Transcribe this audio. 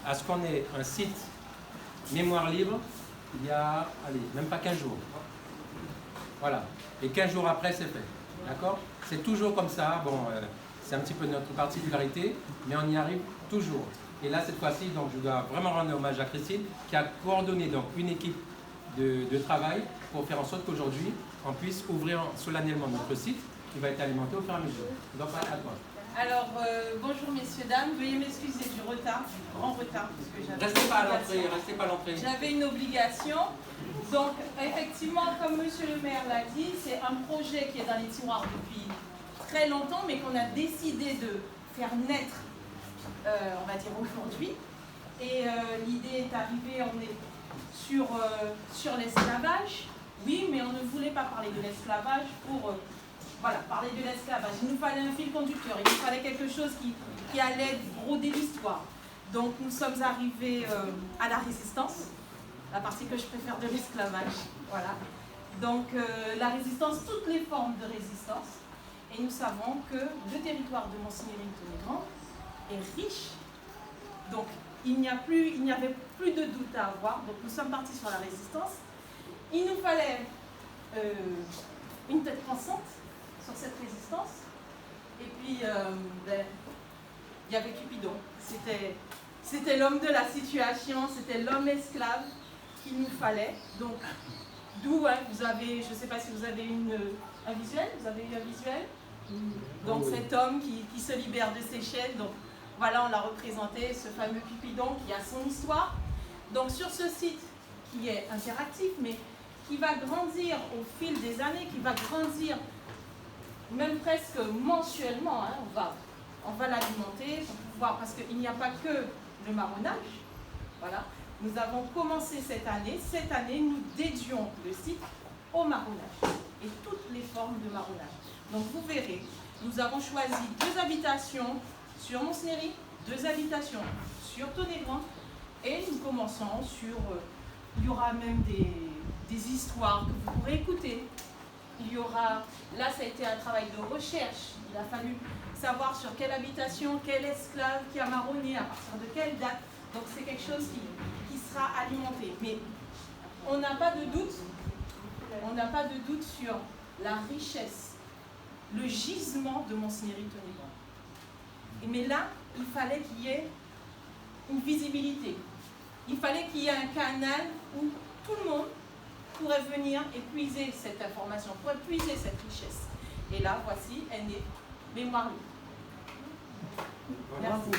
à ce qu'on ait un site mémoire libre il y a, allez, même pas 15 jours. Voilà. Et 15 jours après, c'est fait. D'accord? C'est toujours comme ça. Bon, c'est un petit peu notre particularité, mais on y arrive toujours. Et là, cette fois-ci, donc, je dois vraiment rendre hommage à Christine, qui a coordonné donc, une équipe de travail pour faire en sorte qu'aujourd'hui, on puisse ouvrir solennellement notre site qui va être alimenté au fur et à mesure. Donc, à toi. Alors, bonjour messieurs, dames, veuillez m'excuser du retard, grand retard. Restez pas à l'entrée. J'avais une obligation. Donc, effectivement, comme monsieur le maire l'a dit, c'est un projet qui est dans les tiroirs depuis très longtemps, mais qu'on a décidé de faire naître, on va dire aujourd'hui. Et l'idée est arrivée, on est sur l'esclavage. Oui, mais on ne voulait pas parler de l'esclavage pour... Voilà, parler de l'esclavage. Il nous fallait un fil conducteur, il nous fallait quelque chose qui allait broder l'histoire. Donc nous sommes arrivés à la résistance, la partie que je préfère de l'esclavage. Voilà. Donc la résistance, toutes les formes de résistance. Et nous savons que le territoire de Montsigny-Rinthon-les-Grands est riche. Donc il n'y avait plus de doute à avoir. Donc nous sommes partis sur la résistance. Il nous fallait une tête pensante sur cette résistance. Et puis, il y avait Cupidon. C'était l'homme de la situation, c'était l'homme esclave qu'il nous fallait. Donc, d'où, vous avez, je ne sais pas si vous avez un visuel, vous avez eu un visuel. Donc, cet homme qui se libère de ses chaînes. Donc, voilà, on l'a représenté, ce fameux Cupidon qui a son histoire. Donc, sur ce site qui est interactif, mais qui va grandir au fil des années, qui va grandir même presque mensuellement, on va l'alimenter pour pouvoir, parce qu'il n'y a pas que le marronnage. Voilà. Nous avons commencé cette année. Cette année, nous dédions le site au marronnage et toutes les formes de marronnage. Donc vous verrez, nous avons choisi 2 habitations sur Montsigny, 2 habitations sur Tonnet-Grand, et nous commençons sur, il y aura même des histoires que vous pourrez écouter. Il y aura, là ça a été un travail de recherche, il a fallu savoir sur quelle habitation, quel esclave qui a marronné, à partir de quelle date. Donc c'est quelque chose qui sera alimenté. Mais on n'a pas de doute, sur la richesse, le gisement de Montsigny-Rinthon-les-Grands. Mais là, il fallait qu'il y ait une visibilité. Il fallait qu'il y ait un canal où tout le monde pourrait venir et puiser cette information, pourrait puiser cette richesse. Et là, voici, elle est mémoire libre. Merci.